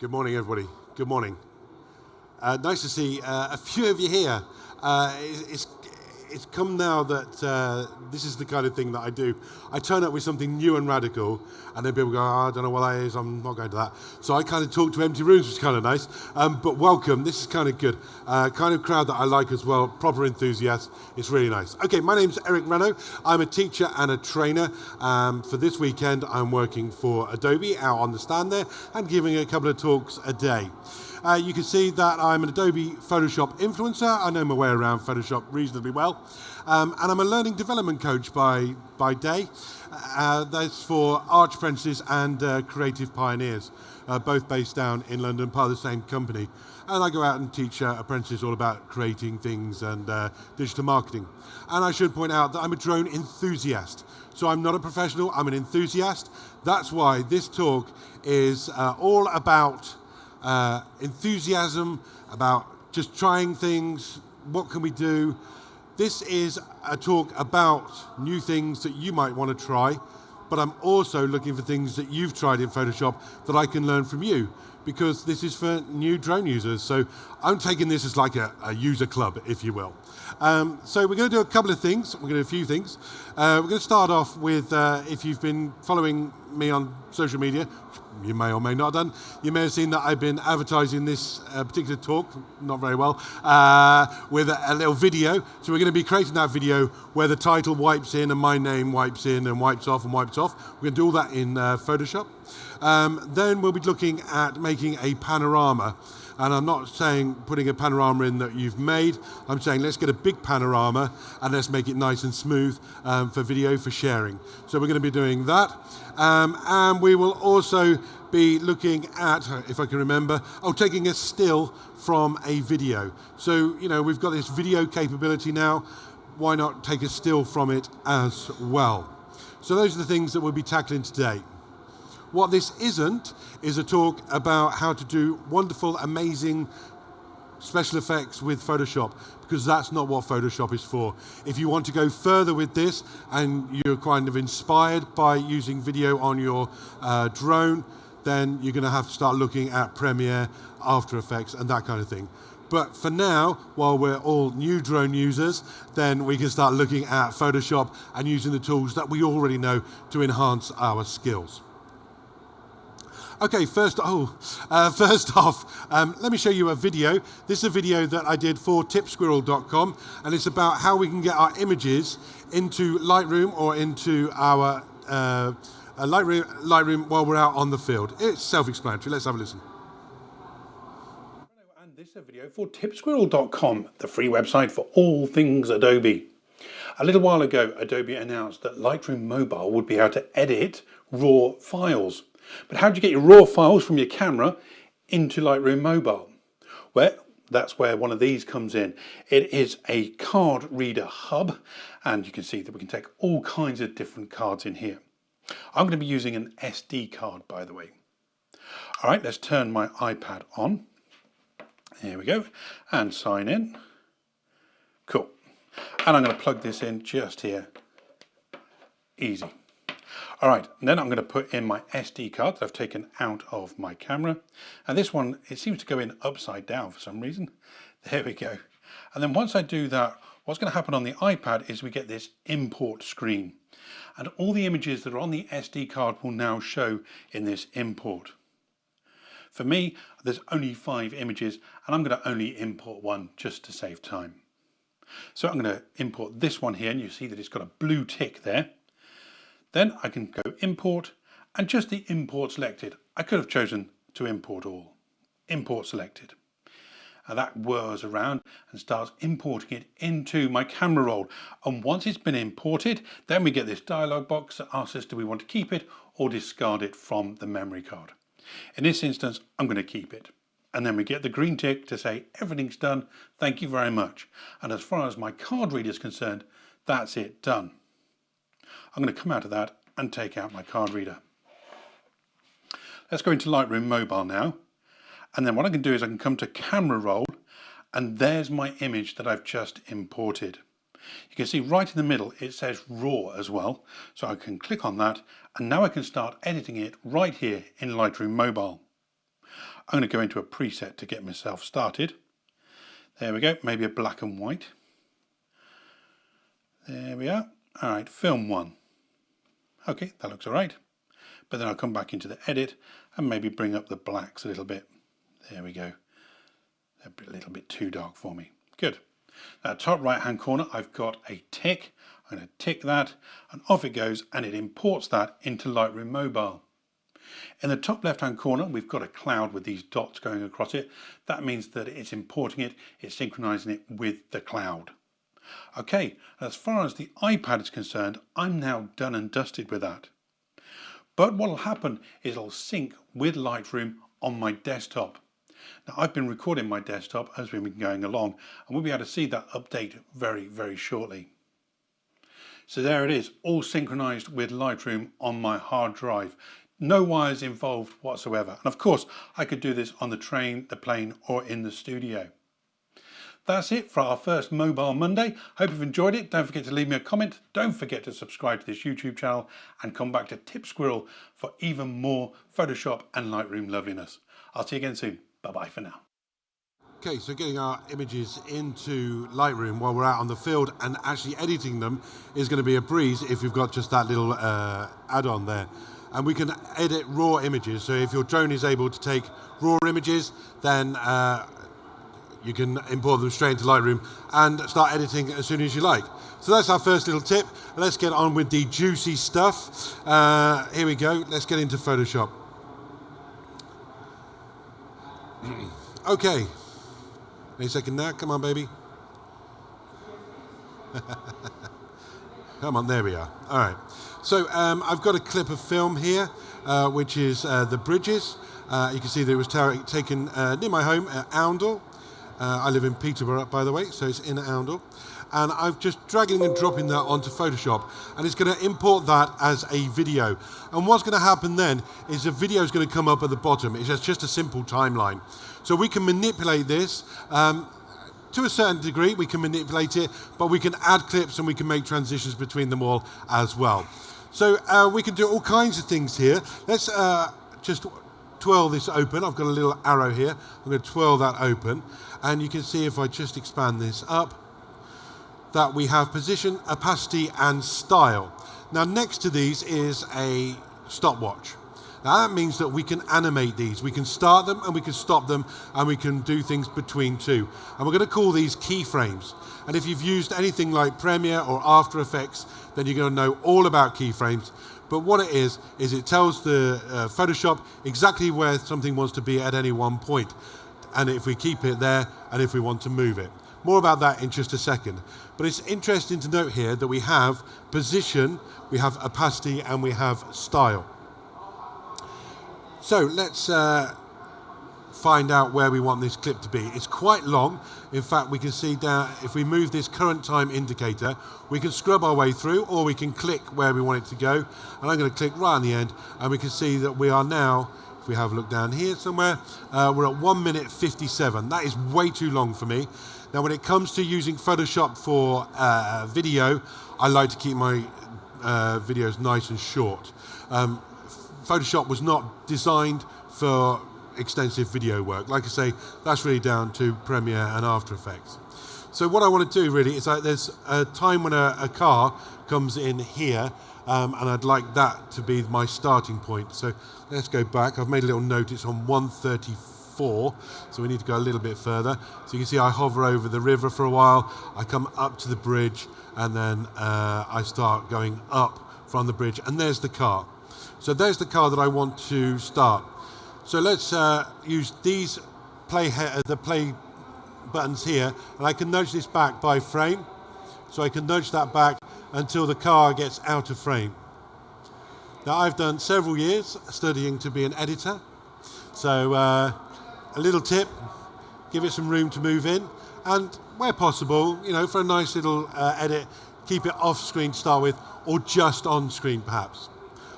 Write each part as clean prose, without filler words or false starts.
Good morning, everybody. Good morning. Nice to see a few of you here. It's come now that this is the kind of thing that I do. I turn up with something new and radical, and then people go, I don't know what that is, I'm not going to that. So I kind of talk to empty rooms, which is kind of nice. But welcome, this is kind of good. Kind of crowd that I like as well, proper enthusiasts. It's really nice. Okay, my name's Renno. I'm a teacher and a trainer. For this weekend, I'm working for Adobe out on the stand there and giving a couple of talks a day. You can see that I'm an Adobe Photoshop influencer. I know my way around Photoshop reasonably well. And I'm a learning development coach by day. That's for arch apprentices and creative pioneers, both based down in London, part of the same company. And I go out and teach apprentices all about creating things and digital marketing. And I should point out that I'm a drone enthusiast. So I'm not a professional, I'm an enthusiast. That's why this talk is all about enthusiasm, about just trying things, what can we do. This is a talk about new things that you might want to try, but I'm also looking for things that you've tried in Photoshop that I can learn from you, because this is for new drone users. So I'm taking this as like a user club, if you will. So we're going to do a couple of things. We're going to do a few things. We're going to start off with, if you've been following me on social media, you may or may not have done, you may have seen that I've been advertising this particular talk, not very well, with a little video. So we're going to be creating that video where the title wipes in and my name wipes in and wipes off and wipes off. We're going to do all that in Photoshop. Then we'll be looking at making a panorama. And I'm not saying putting a panorama in that you've made. I'm saying let's get a big panorama and let's make it nice and smooth for video, for sharing. So we're going to be doing that. And we will also be looking at, if I can remember, taking a still from a video. So, you know, we've got this video capability now. Why not take a still from it as well? So those are the things that we'll be tackling today. What this isn't is a talk about how to do wonderful, amazing special effects with Photoshop, because that's not what Photoshop is for. If you want to go further with this and you're kind of inspired by using video on your drone, then you're going to have to start looking at Premiere, After Effects, and that kind of thing. But for now, while we're all new drone users, then we can start looking at Photoshop and using the tools that we already know to enhance our skills. Okay, first off, let me show you a video. This is a video that I did for tipsquirrel.com, and it's about how we can get our images into Lightroom or into our Lightroom while we're out on the field. It's self-explanatory. Let's have a listen. And this is a video for tipsquirrel.com, the free website for all things Adobe. A little while ago, Adobe announced that Lightroom Mobile would be able to edit raw files. But how do you get your raw files from your camera into Lightroom Mobile? Well, that's where one of these comes in. It is a card reader hub, and you can see that we can take all kinds of different cards in here. I'm going to be using an SD card, by the way. All right, let's turn my iPad on. Here we go, and sign in. Cool. And I'm going to plug this in just here. Easy. All right, and then I'm going to put in my SD card that I've taken out of my camera. And this one, it seems to go in upside down for some reason. There we go. And then once I do that, what's going to happen on the iPad is we get this import screen. And all the images that are on the SD card will now show in this import. For me, there's only 5 images, and I'm going to only import one just to save time. So I'm going to import this one here, and you see that it's got a blue tick there. Then I can go import, and just the import selected. I could have chosen to import all. Import selected. And that whirs around and starts importing it into my camera roll. And once it's been imported, then we get this dialog box that asks us do we want to keep it or discard it from the memory card. In this instance, I'm going to keep it. And then we get the green tick to say everything's done, thank you very much. And as far as my card reader is concerned, that's it, done. I'm going to come out of that and take out my card reader. Let's go into Lightroom Mobile now. And then what I can do is I can come to Camera Roll, and there's my image that I've just imported. You can see right in the middle it says RAW as well. So I can click on that, and now I can start editing it right here in Lightroom Mobile. I'm going to go into a preset to get myself started. There we go, maybe a black and white. There we are. All right, film 1. Okay, that looks all right. But then I'll come back into the edit and maybe bring up the blacks a little bit. There we go. They're a little bit too dark for me. Good. Now, top right hand corner, I've got a tick. I'm going to tick that and off it goes, and it imports that into Lightroom Mobile. In the top left hand corner, we've got a cloud with these dots going across it. That means that it's importing it, it's synchronizing it with the cloud. Okay, as far as the iPad is concerned, I'm now done and dusted with that. But what will happen is it'll sync with Lightroom on my desktop. Now, I've been recording my desktop as we've been going along, and we'll be able to see that update very, very shortly. So there it is, all synchronized with Lightroom on my hard drive. No wires involved whatsoever. And of course, I could do this on the train, the plane, or in the studio. That's it for our first Mobile Monday. Hope you've enjoyed it. Don't forget to leave me a comment. Don't forget to subscribe to this YouTube channel and come back to Tip Squirrel for even more Photoshop and Lightroom loveliness. I'll see you again soon. Bye-bye for now. Okay, so getting our images into Lightroom while we're out on the field and actually editing them is going to be a breeze if you've got just that little add-on there. And we can edit raw images. So if your drone is able to take raw images, then you can import them straight into Lightroom and start editing as soon as you like. So that's our first little tip. Let's get on with the juicy stuff. Here we go. Let's get into Photoshop. Okay. Wait a second now. Come on, baby. Come on, there we are. All right. So I've got a clip of film here, which is the bridges. You can see that it was taken near my home at Oundle. I live in Peterborough, by the way, so it's in Oundle. And I'm just dragging and dropping that onto Photoshop, and it's going to import that as a video. And what's going to happen then is the video is going to come up at the bottom. It's just a simple timeline. So we can manipulate this. To a certain degree, we can manipulate it, but we can add clips and we can make transitions between them all as well. So we can do all kinds of things here. Let's just twirl this open. I've got a little arrow here. I'm going to twirl that open. And you can see if I just expand this up, that we have position, opacity, and style. Now next to these is a stopwatch. Now that means that we can animate these. We can start them and we can stop them, and we can do things between two. And we're going to call these keyframes. And if you've used anything like Premiere or After Effects, then you're going to know all about keyframes. But what it is it tells the Photoshop exactly where something wants to be at any one point. And if we keep it there, and if we want to move it. More about that in just a second. But it's interesting to note here that we have position, we have opacity, and we have style. So let's find out where we want this clip to be. It's quite long. In fact, we can see down, if we move this current time indicator, we can scrub our way through, or we can click where we want it to go. And I'm going to click right on the end, and we can see that we are now, if we have a look down here somewhere, we're at 1 minute 57. That is way too long for me. Now, when it comes to using Photoshop for video, I like to keep my videos nice and short. Photoshop was not designed for extensive video work. Like I say, that's really down to Premiere and After Effects. So what I want to do really is there's a time when a car comes in here, and I'd like that to be my starting point. So let's go back. I've made a little note. It's on 134, so we need to go a little bit further. So you can see I hover over the river for a while. I come up to the bridge, and then I start going up from the bridge, and there's the car. So there's the car that I want to start. So let's use these play buttons here, and I can nudge this back by frame. So I can nudge that back until the car gets out of frame. Now I've done several years studying to be an editor. So a little tip, give it some room to move in, and where possible, you know, for a nice little edit, keep it off screen to start with, or just on screen perhaps.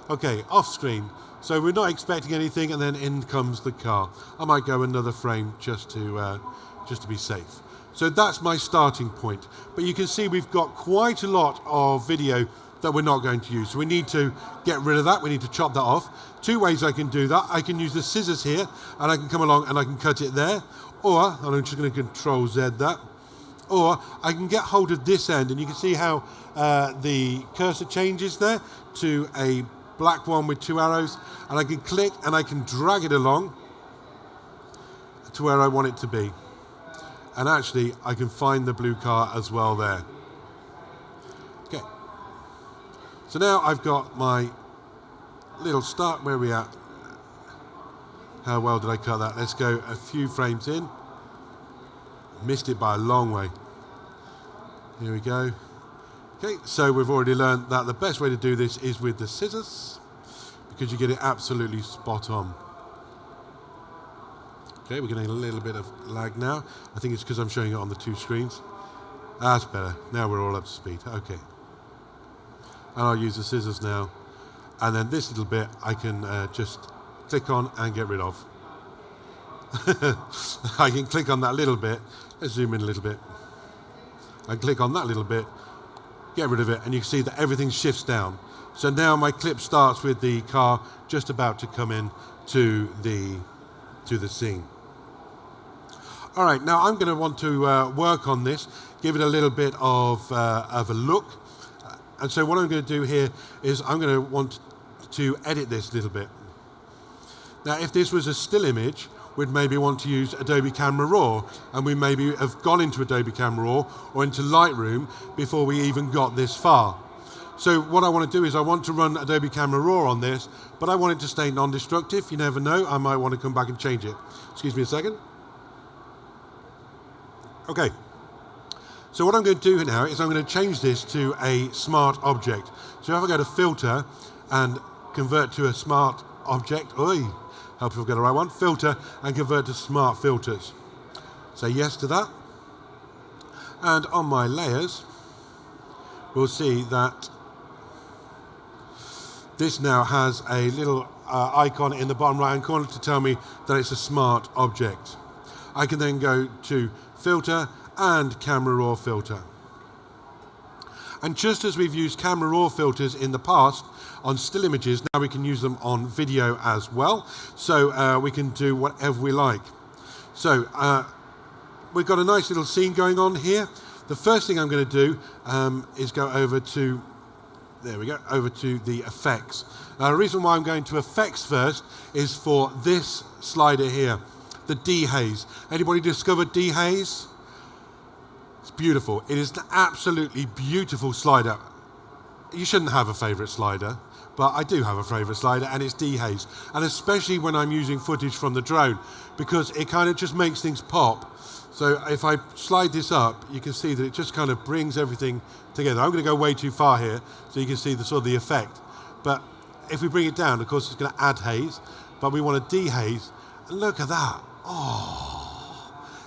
Okay, off screen. So we're not expecting anything, and then in comes the car. I might go another frame just to be safe. So that's my starting point. But you can see we've got quite a lot of video that we're not going to use. So we need to get rid of that. We need to chop that off. Two ways I can do that. I can use the scissors here, and I can come along and I can cut it there. Or, and I'm just going to Control Z that. Or I can get hold of this end, and you can see how the cursor changes there to a black one with 2 arrows, and I can click and I can drag it along to where I want it to be. And actually, I can find the blue car as well there. Okay. So now I've got my little start. Where are we at? How well did I cut that? Let's go a few frames in. Missed it by a long way. Here we go. Okay, so we've already learned that the best way to do this is with the scissors, because you get it absolutely spot on. Okay, we're getting a little bit of lag now. I think it's because I'm showing it on the 2 screens. That's better. Now we're all up to speed. Okay. And I'll use the scissors now. And then this little bit I can just click on and get rid of. I can click on that little bit. Let's zoom in a little bit. I click on that little bit, get rid of it, and you can see that everything shifts down. So now my clip starts with the car just about to come in to the scene. All right, now I'm going to want to work on this, give it a little bit of a look. And so what I'm going to do here is I'm going to want to edit this a little bit. Now, if this was a still image, we'd maybe want to use Adobe Camera Raw, and we maybe have gone into Adobe Camera Raw or into Lightroom before we even got this far. So what I want to do is I want to run Adobe Camera Raw on this, but I want it to stay non-destructive. You never know, I might want to come back and change it. Excuse me a second. Okay. So what I'm going to do now is I'm going to change this to a smart object. So if I go to Filter and convert to a smart object, help if I've got the right one, Filter and convert to Smart Filters. Say yes to that. And on my layers, we'll see that this now has a little icon in the bottom right hand corner to tell me that it's a smart object. I can then go to Filter and Camera Raw Filter. And just as we've used Camera Raw filters in the past on still images, now we can use them on video as well. So we can do whatever we like. So we've got a nice little scene going on here. The first thing I'm going to do is go over to, there we go, over to the effects. Now the reason why I'm going to effects first is for this slider here, the Haze. Anybody discovered Haze? It's beautiful. It is an absolutely beautiful slider. You shouldn't have a favorite slider, but I do have a favorite slider, and it's Haze. And especially when I'm using footage from the drone, because it kind of just makes things pop. So if I slide this up, you can see that it just kind of brings everything together. I'm going to go way too far here, so you can see the sort of the effect. But if we bring it down, of course, it's going to add haze, but we want to dehaze. And look at that. Oh.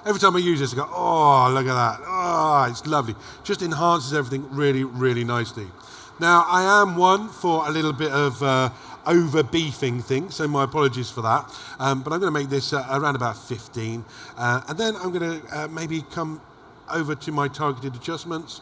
Every time I use this, I go, oh, look at that. Oh, it's lovely. Just enhances everything really, really nicely. Now, I am one for a little bit of over-beefing things, so my apologies for that. But I'm going to make this around about 15. And then I'm going to maybe come over to my targeted adjustments,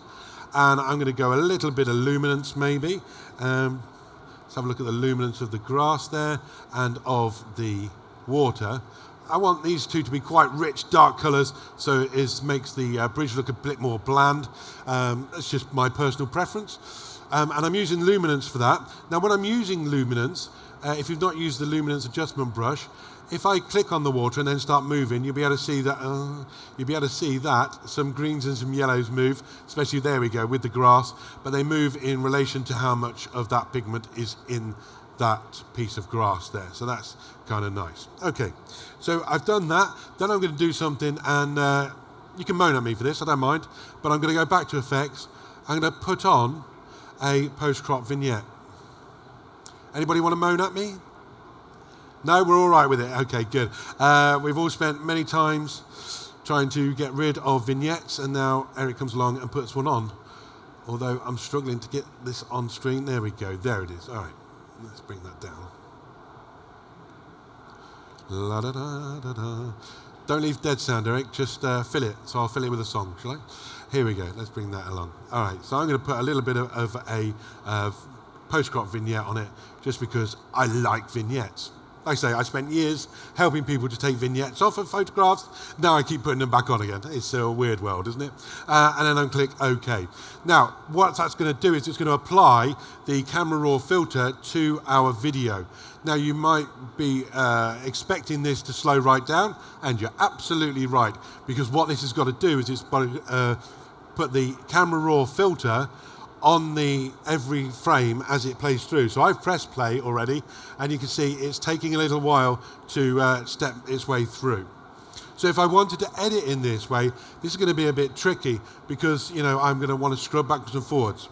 and I'm going to go a little bit of luminance maybe. Let's have a look at the luminance of the grass there and of the water. I want these two to be quite rich, dark colours, so it makes the bridge look a bit more bland. That's just my personal preference. And I'm using luminance for that. Now, when I'm using luminance, if you've not used the luminance adjustment brush, if I click on the water and then start moving, you'll be able to see that some greens and some yellows move, especially there we go with the grass, but they move in relation to how much of that pigment is in that piece of grass there. So that's kind of nice. Okay, so I've done that. Then I'm going to do something, and you can moan at me for this, I don't mind, but I'm going to go back to effects. I'm going to put on a post-crop vignette. Anybody want to moan at me? No, we're all right with it. Okay, good. We've all spent many times trying to get rid of vignettes, and now Eric comes along and puts one on. Although I'm struggling to get this on screen. There we go. There it is. All right, let's bring that down. La da da da da. Don't leave dead sound, Eric. Just fill it. So I'll fill it with a song, shall I? Here we go. Let's bring that along. All right. So I'm going to put a little bit of a post-crop vignette on it, just because I like vignettes. Like I say, I spent years helping people to take vignettes off of photographs. Now I keep putting them back on again. It's a weird world, isn't it? And then I click OK. Now, what that's going to do is it's going to apply the Camera Raw filter to our video. Now, you might be expecting this to slow right down, and you're absolutely right, because what this has got to do is it's got to put the Camera Raw filter on every frame as it plays through. So I've pressed play already, and you can see it's taking a little while to step its way through. So if I wanted to edit in this way, this is going to be a bit tricky, because I'm going to want to scrub backwards and forwards.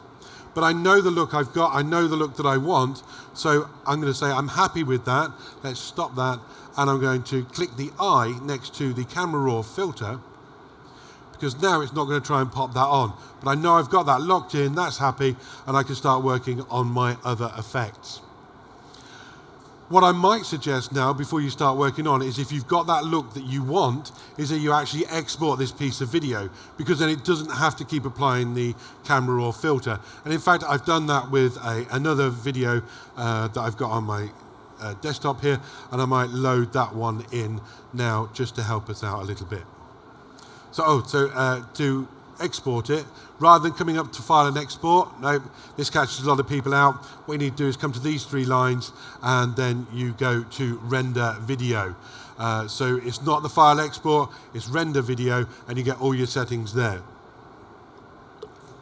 But I know the look I've got, I know the look that I want, so I'm going to say I'm happy with that. Let's stop that, and I'm going to click the eye next to the Camera Raw filter, because now it's not going to try and pop that on. But I know I've got that locked in, that's happy, and I can start working on my other effects. What I might suggest now, before you start working on it, is if you've got that look that you want, is that you actually export this piece of video, because then it doesn't have to keep applying the Camera Raw filter. And in fact, I've done that with another video that I've got on my desktop here, and I might load that one in now just to help us out a little bit. So to export it, rather than coming up to File and Export, no, this catches a lot of people out. What you need to do is come to these 3 lines, and then you go to Render Video. So it's not the File Export, it's Render Video, and you get all your settings there.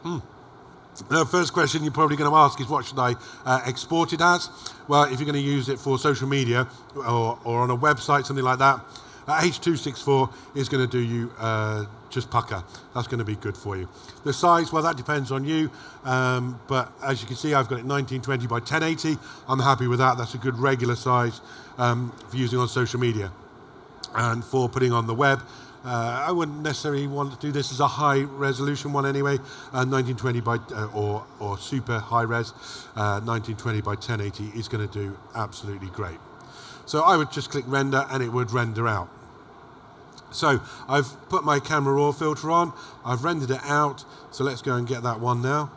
Now, first question you're probably going to ask is, what should I export it as? Well, if you're going to use it for social media or on a website, something like that, H.264 is going to do you just pucker. That's going to be good for you. The size, well, that depends on you, but as you can see, I've got it 1920 by 1080. I'm happy with that. That's a good regular size for using on social media. And for putting on the web, I wouldn't necessarily want to do this as a high resolution one anyway. 1920 by or super high res, 1920 by 1080 is going to do absolutely great. So I would just click render, and it would render out. So I've put my Camera Raw filter on, I've rendered it out, so let's go and get that one now.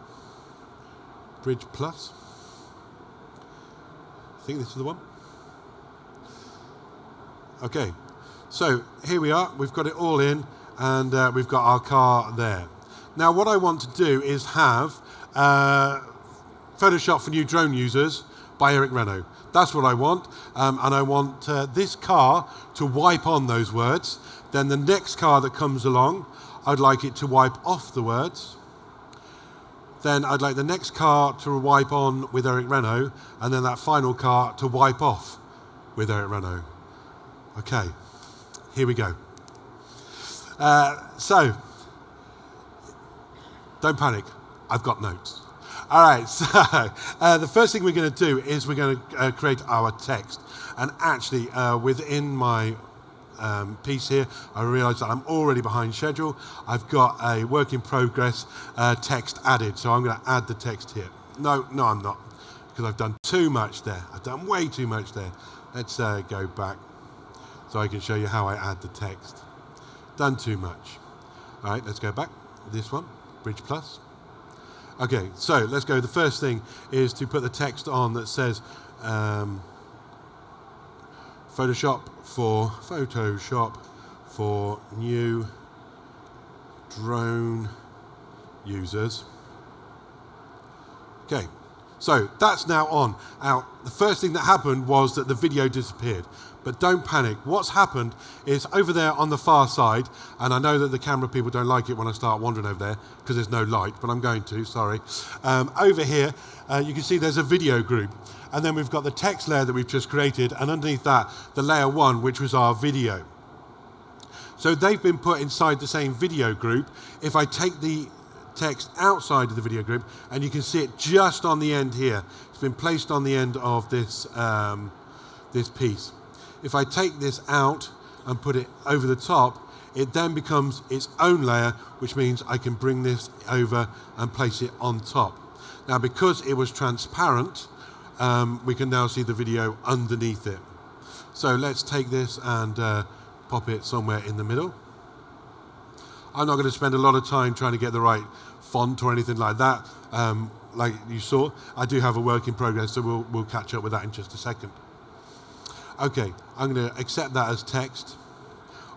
Bridge Plus. I think this is the one. Okay, so here we are, we've got it all in, and we've got our car there. Now what I want to do is have Photoshop for New Drone Users by Renno. That's what I want, and I want this car to wipe on those words. Then the next car that comes along, I'd like it to wipe off the words. Then I'd like the next car to wipe on with Renno, and then that final car to wipe off with Renno. Okay, here we go. So, don't panic, I've got notes. All right, so the first thing we're going to do is we're going to create our text. And actually, within my piece here, I realised that I'm already behind schedule. I've got a work in progress text added, so I'm going to add the text here. No, I'm not, because I've done too much there. I've done way too much there. Let's go back so I can show you how I add the text. Done too much. All right, let's go back. This one, Bridge Plus. Okay, so let's go. The first thing is to put the text on that says Photoshop for new drone users. Okay, so that's now on. Now, the first thing that happened was that the video disappeared. But don't panic. What's happened is over there on the far side, and I know that the camera people don't like it when I start wandering over there because there's no light, but I'm going to, sorry. Over here, you can see there's a video group. And then we've got the text layer that we've just created, and underneath that, the layer 1, which was our video. So they've been put inside the same video group. If I take the text outside of the video group, and you can see it just on the end here. It's been placed on the end of this, this piece. If I take this out and put it over the top, it then becomes its own layer, which means I can bring this over and place it on top. Now, because it was transparent, we can now see the video underneath it. So let's take this and pop it somewhere in the middle. I'm not going to spend a lot of time trying to get the right font or anything like that. Like you saw, I do have a work in progress, so we'll catch up with that in just a second. Okay, I'm going to accept that as text,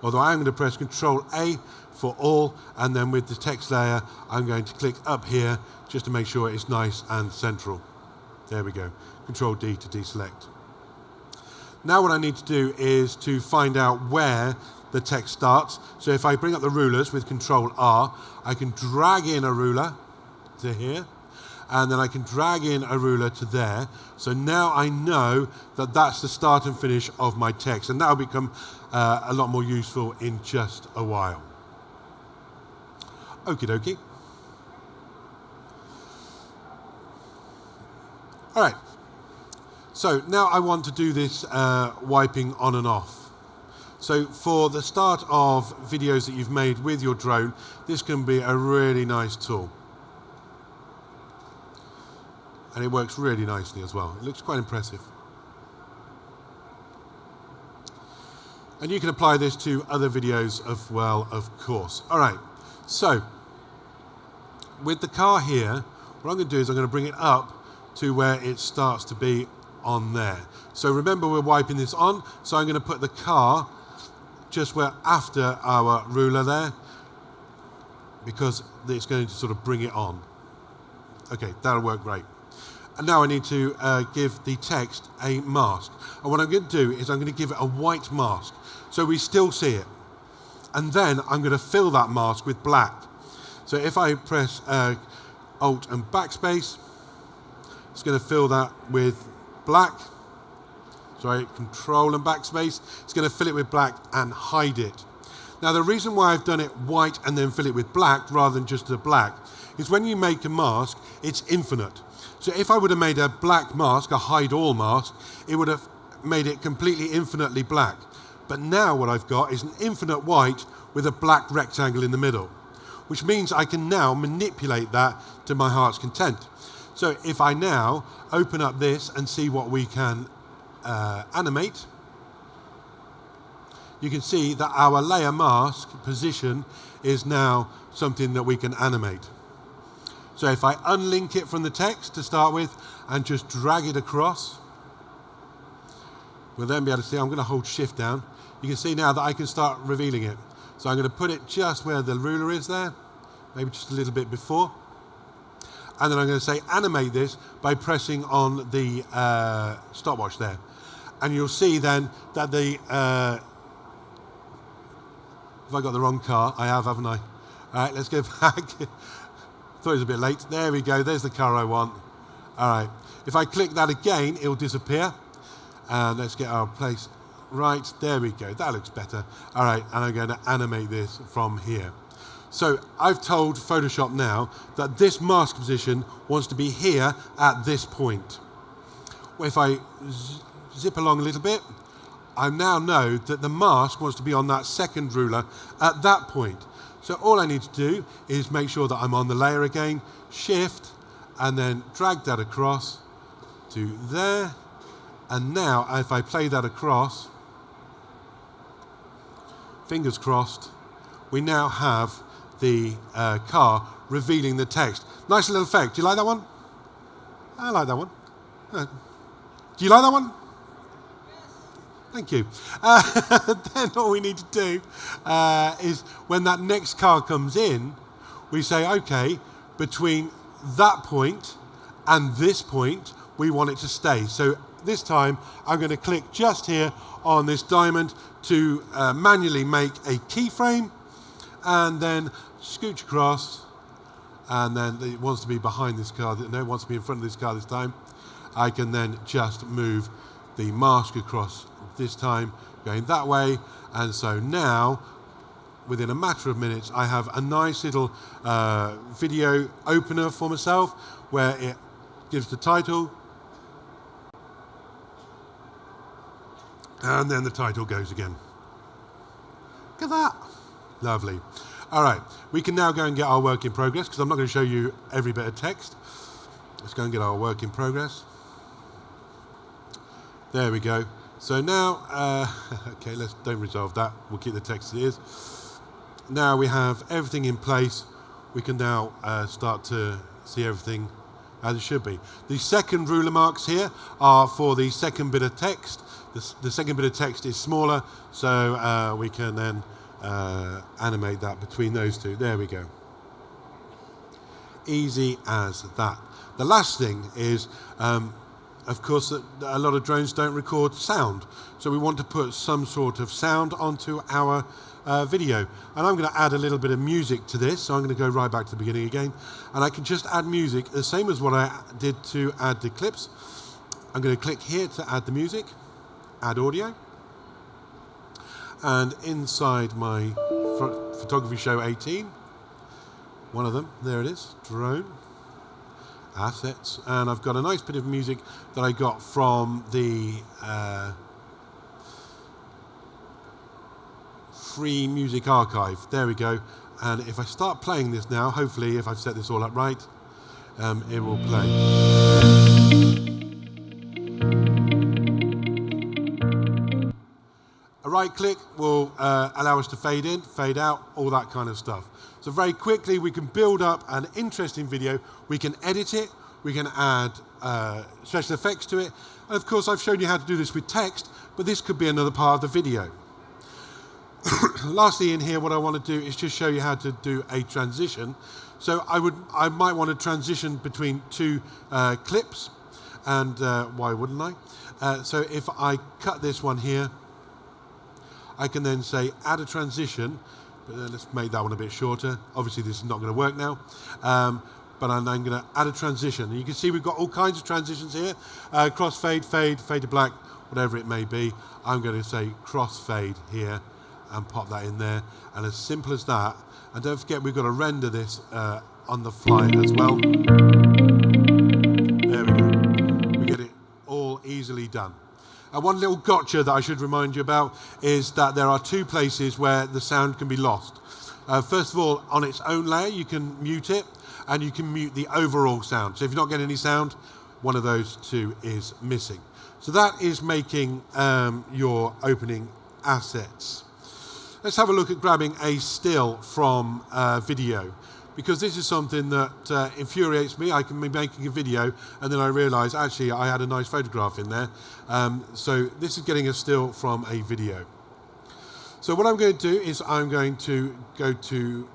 although I am going to press Control A for all, and then with the text layer, I'm going to click up here just to make sure it's nice and central. There we go. Control D to deselect. Now what I need to do is to find out where the text starts. So if I bring up the rulers with Control R, I can drag in a ruler to here, and then I can drag in a ruler to there. So now I know that that's the start and finish of my text, and that will become a lot more useful in just a while. Okie dokie. All right. So now I want to do this wiping on and off. So for the start of videos that you've made with your drone, this can be a really nice tool. And it works really nicely as well. It looks quite impressive. And you can apply this to other videos as well, of course. All right, so with the car here, what I'm going to do is I'm going to bring it up to where it starts to be on there. So remember, we're wiping this on, so I'm going to put the car just where after our ruler there, because it's going to sort of bring it on. Okay, that'll work great. And now I need to give the text a mask. And what I'm going to do is I'm going to give it a white mask, so we still see it. And then I'm going to fill that mask with black. So if I press Alt and Backspace, it's going to fill that with black. Sorry, Control and Backspace. It's going to fill it with black and hide it. Now the reason why I've done it white and then fill it with black rather than just a black is when you make a mask, it's infinite. So if I would have made a black mask, a hide all mask, it would have made it completely infinitely black. But now what I've got is an infinite white with a black rectangle in the middle, which means I can now manipulate that to my heart's content. So if I now open up this and see what we can animate, you can see that our layer mask position is now something that we can animate. So if I unlink it from the text to start with and just drag it across, we'll then be able to see. I'm going to hold Shift down. You can see now that I can start revealing it. So I'm going to put it just where the ruler is there, maybe just a little bit before. And then I'm going to say animate this by pressing on the stopwatch there. And you'll see then that the, have I got the wrong car? I have, haven't I? All right, let's go back. Thought it was a bit late. There we go, there's the car I want. All right, if I click that again, it'll disappear. And let's get our place right. There we go, that looks better. All right, and I'm going to animate this from here. So I've told Photoshop now that this mask position wants to be here at this point. If I zip along a little bit, I now know that the mask wants to be on that second ruler at that point. So all I need to do is make sure that I'm on the layer again, Shift, and then drag that across to there. And now if I play that across, fingers crossed, we now have the car revealing the text. Nice little effect. Do you like that one? I like that one. Do you like that one? Thank you. Then all we need to do is when that next car comes in, we say, okay, between that point and this point, we want it to stay. So this time, I'm going to click just here on this diamond to manually make a keyframe, and then scooch across, and then it wants to be behind this car. No, it wants to be in front of this car this time. I can then just move the mask across this time, going that way, and so now, within a matter of minutes, I have a nice little video opener for myself, where it gives the title, and then the title goes again. Look at that. Lovely. All right, we can now go and get our work in progress, because I'm not going to show you every bit of text. Let's go and get our work in progress. There we go. So now, okay, don't resolve that. We'll keep the text as it is. now we have everything in place, we can now start to see everything as it should be. The second ruler marks here are for the second bit of text. The second bit of text is smaller, so we can then animate that between those two. There we go. Easy as that. The last thing is, of course, that a lot of drones don't record sound, so we want to put some sort of sound onto our video. And I'm going to add a little bit of music to this, so I'm going to go right back to the beginning again, and I can just add music the same as what I did to add the clips. I'm going to click here to add the music, add audio, and inside my photography show 18, one of them, there it is, drone, assets, and I've got a nice bit of music that I got from the free music archive. There we go. And if I start playing this now, hopefully if I've set this all up right, it will play. A right click will allow us to fade in, fade out, all that kind of stuff. So very quickly we can build up an interesting video, we can edit it, we can add special effects to it, and of course I've shown you how to do this with text, but this could be another part of the video. Lastly in here, what I want to do is just show you how to do a transition. So I might want to transition between two clips, and why wouldn't I? So if I cut this one here, I can then say add a transition, but let's make that one a bit shorter. Obviously this is not going to work now, but I'm then going to add a transition. And you can see we've got all kinds of transitions here, crossfade, fade, fade to black, whatever it may be. I'm going to say crossfade here, and pop that in there, and as simple as that. And don't forget we've got to render this on the fly as well. There we go. We get it all easily done. And one little gotcha that I should remind you about is that there are two places where the sound can be lost. First of all, on its own layer you can mute it, and you can mute the overall sound. So if you're not getting any sound, one of those two is missing. So that is making your opening assets. Let's have a look at grabbing a still from video, because this is something that infuriates me. I can be making a video and then I realise actually I had a nice photograph in there. So this is getting a still from a video. So what I'm going to do is I'm going to go to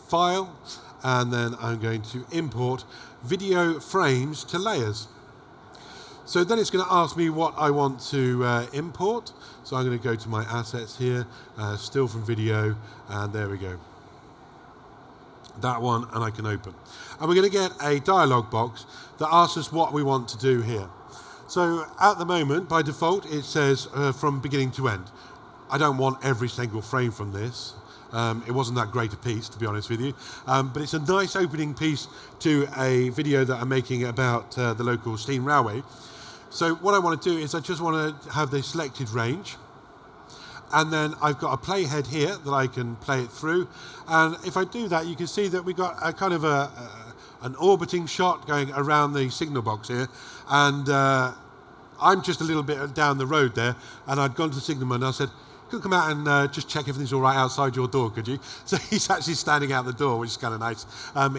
File, and then I'm going to import video frames to layers. So then it's going to ask me what I want to import. So I'm going to go to my assets here, still from video, and there we go. That one, and I can open. And we're going to get a dialog box that asks us what we want to do here. So at the moment, by default, it says from beginning to end. I don't want every single frame from this. It wasn't that great a piece, to be honest with you. But it's a nice opening piece to a video that I'm making about the local steam railway. So what I want to do is I just want to have the selected range, and then I've got a playhead here that I can play it through, and if I do that you can see that we've got a kind of an orbiting shot going around the signal box here, and I'm just a little bit down the road there, and I'd gone to the signalman and I said, could you come out and just check everything's all right outside your door, could you? So he's actually standing out the door, which is kind of nice.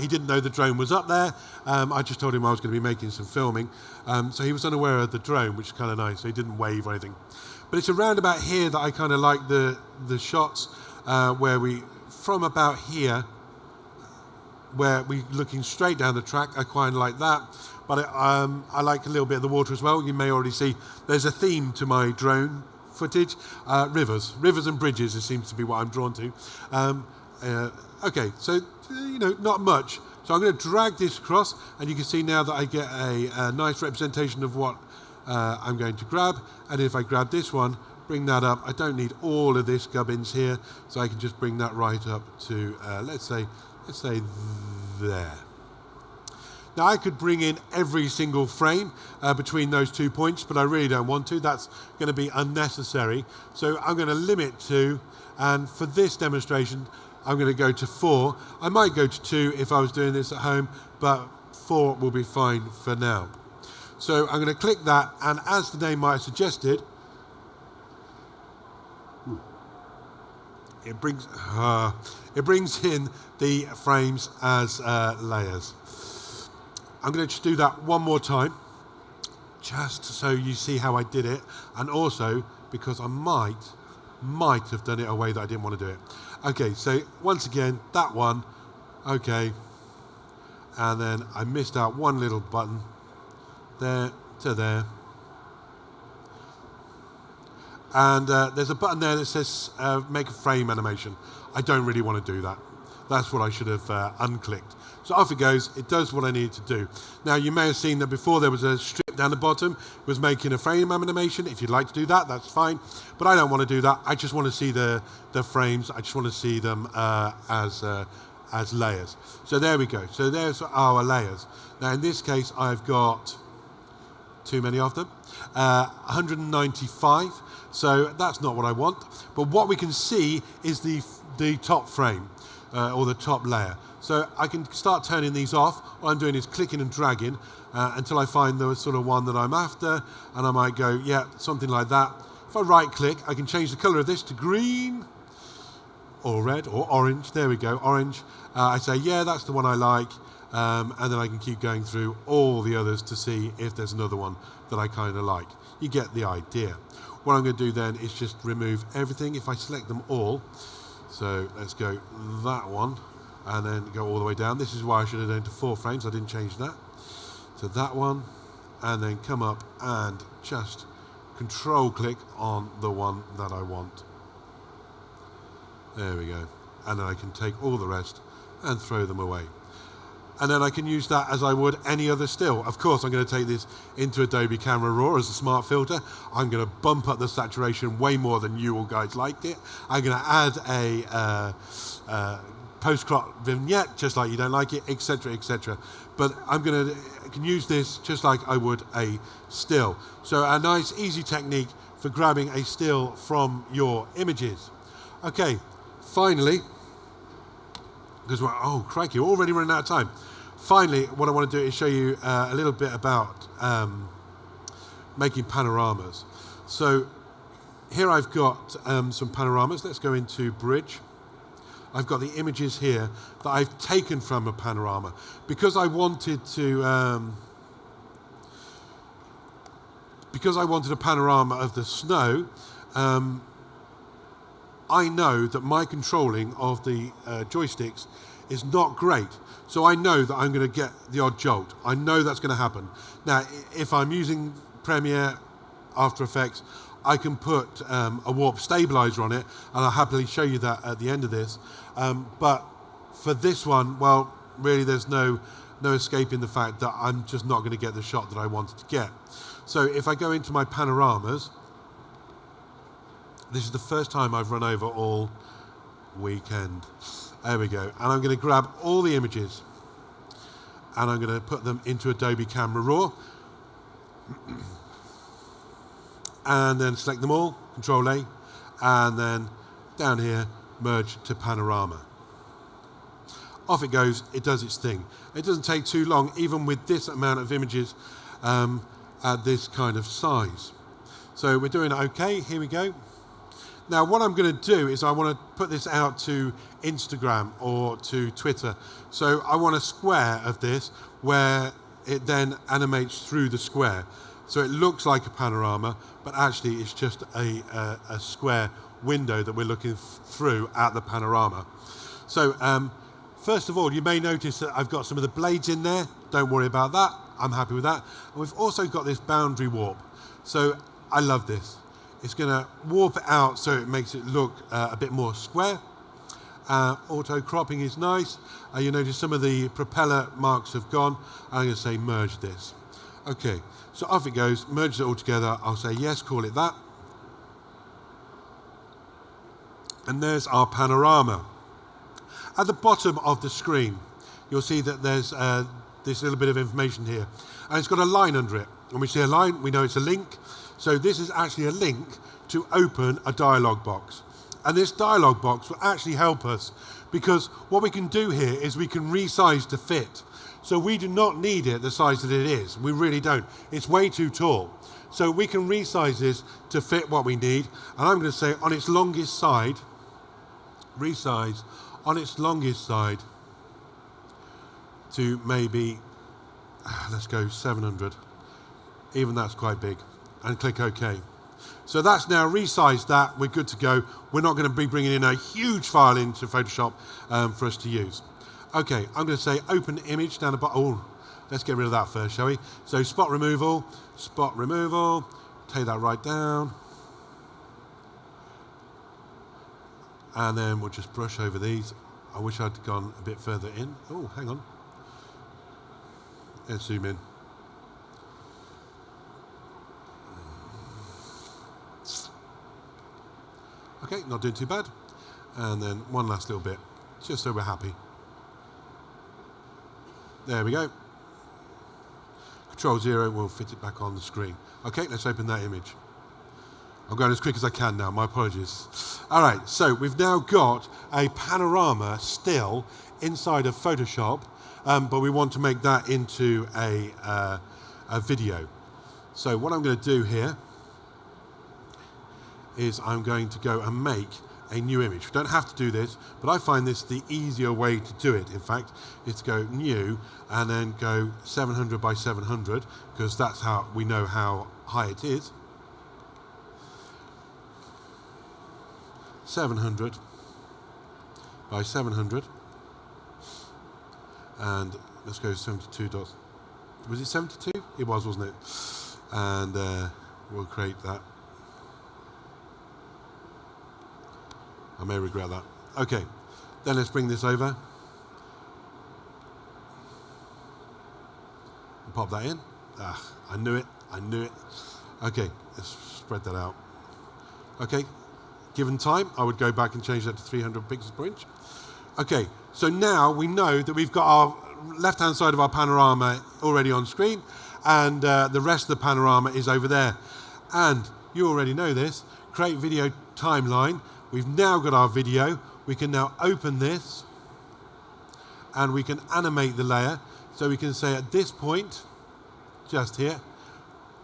He didn't know the drone was up there. I just told him I was going to be making some filming. So he was unaware of the drone, which is kind of nice. So he didn't wave or anything. But it's around about here that I kind of like the shots where we, from about here, where we're looking straight down the track. I quite like that. But I like a little bit of the water as well. You may already see there's a theme to my drone footage. Rivers and bridges, it seems to be what I'm drawn to. Okay, so not much. So I'm going to drag this across, and you can see now that I get a nice representation of what I'm going to grab. And if I grab this one, bring that up, I don't need all of this gubbins here, so I can just bring that right up to let's say there. Now I could bring in every single frame between those 2 points, but I really don't want to. That's going to be unnecessary. So I'm going to limit to, and for this demonstration, I'm going to go to 4. I might go to 2 if I was doing this at home, but 4 will be fine for now. So I'm going to click that, and as the name might have suggested, it brings in the frames as layers. I'm going to just do that one more time, just so you see how I did it, and also because I might have done it a way that I didn't want to do it. Okay, so once again, that one, okay, and then I missed out one little button, there to there, and there's a button there that says make a frame animation. I don't really want to do that. That's what I should have unclicked. So off it goes, it does what I needed to do. Now you may have seen that before there was a strip down the bottom, it was making a frame animation. If you'd like to do that, that's fine. But I don't want to do that. I just want to see the frames. I just want to see them as layers. So there we go. So there's our layers. Now in this case, I've got too many of them, 195. So that's not what I want. But what we can see is the top frame or the top layer. So I can start turning these off. What I'm doing is clicking and dragging until I find the sort of one that I'm after, and I might go, yeah, something like that. If I right click, I can change the color of this to green or red or orange. There we go, orange. I say, yeah, that's the one I like. And then I can keep going through all the others to see if there's another one that I kind of like. You get the idea. What I'm going to do then is just remove everything. If I select them all, so let's go that one, and then go all the way down. This is why I should have done to 4 frames. I didn't change that. So that one, and then come up and just control click on the one that I want. There we go. And then I can take all the rest and throw them away. And then I can use that as I would any other still. Of course, I'm going to take this into Adobe Camera Raw as a smart filter. I'm going to bump up the saturation way more than you all guys liked it. I'm going to add a post-crop vignette, just like you don't like it, etc., etc. But I can use this just like I would a still. So a nice, easy technique for grabbing a still from your images. Okay, finally, because we're, oh crikey, we're already running out of time. Finally, what I want to do is show you a little bit about making panoramas. So here I've got some panoramas. Let's go into Bridge. I've got the images here that I've taken from a panorama because I wanted to because I wanted a panorama of the snow. I know that my controlling of the joysticks is not great, so I know that I'm going to get the odd jolt. I know that's going to happen. Now, if I'm using Premiere, After Effects, I can put a warp stabilizer on it, and I'll happily show you that at the end of this. But for this one, well, really there's no escaping the fact that I'm just not going to get the shot that I wanted to get. So if I go into my panoramas, this is the first time I've run over all weekend. There we go. And I'm going to grab all the images and I'm going to put them into Adobe Camera Raw. And then select them all, Control A, and then down here, merge to panorama. Off it goes, it does its thing. It doesn't take too long, even with this amount of images at this kind of size. So we're doing okay, here we go. Now what I'm going to do is I want to put this out to Instagram or to Twitter. So I want a square of this where it then animates through the square. So it looks like a panorama, but actually it's just a square window that we're looking through at the panorama. So first of all, you may notice that I've got some of the blades in there. Don't worry about that. I'm happy with that. And we've also got this boundary warp. So I love this. It's going to warp it out so it makes it look a bit more square. Auto cropping is nice. You notice some of the propeller marks have gone. I'm going to say merge this. Okay, so off it goes, merge it all together. I'll say yes, call it that. And there's our panorama. At the bottom of the screen, you'll see that there's this little bit of information here. And it's got a line under it. When we see a line, we know it's a link. So this is actually a link to open a dialog box. And this dialog box will actually help us because what we can do here is we can resize to fit. So we do not need it the size that it is. We really don't. It's way too tall. So we can resize this to fit what we need. And I'm going to say on its longest side, resize on its longest side to maybe, let's go 700. Even that's quite big. And click OK. So that's now resized that. We're good to go. We're not going to be bringing in a huge file into Photoshop for us to use. OK, I'm going to say open image down the bottom. Oh, let's get rid of that first, shall we? So spot removal, take that right down. And then we'll just brush over these. I wish I'd gone a bit further in. Oh, hang on. Let's zoom in. Okay, not doing too bad. And then one last little bit, just so we're happy. There we go. Control-0 will fit it back on the screen. Okay, let's open that image. I'm going as quick as I can now, my apologies. All right, so we've now got a panorama still inside of Photoshop, but we want to make that into a video. So what I'm going to do here is I'm going to go and make a new image. We don't have to do this, but I find this the easier way to do it. In fact, it's go new and then go 700 by 700, because that's how we know how high it is. 700 by 700, and let's go 72 dots. Was it 72? It was, wasn't it? And we'll create that. I may regret that. Okay, then let's bring this over. And pop that in. Ah, I knew it. Okay, let's spread that out. Okay, given time, I would go back and change that to 300 pixels per inch. Okay, so now we know that we've got our left-hand side of our panorama already on screen, and the rest of the panorama is over there. And you already know this, create video timeline. We've now got our video. We can now open this and we can animate the layer. So we can say at this point, just here,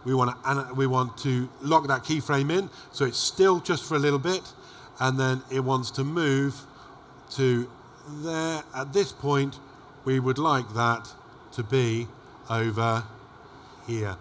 we want to lock that keyframe in, so it's still just for a little bit, and then it wants to move to there. At this point, we would like that to be over here.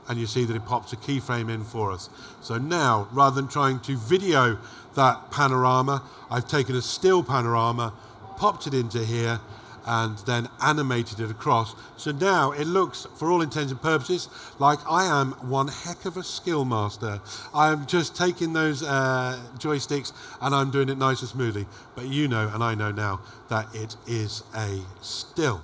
And you see that it pops a keyframe in for us. So now, rather than trying to video that panorama, I've taken a still panorama, popped it into here, and then animated it across. So now it looks, for all intents and purposes, like I am one heck of a skill master. I'm just taking those joysticks and I'm doing it nice and smoothly. But you know, and I know now, that it is a still.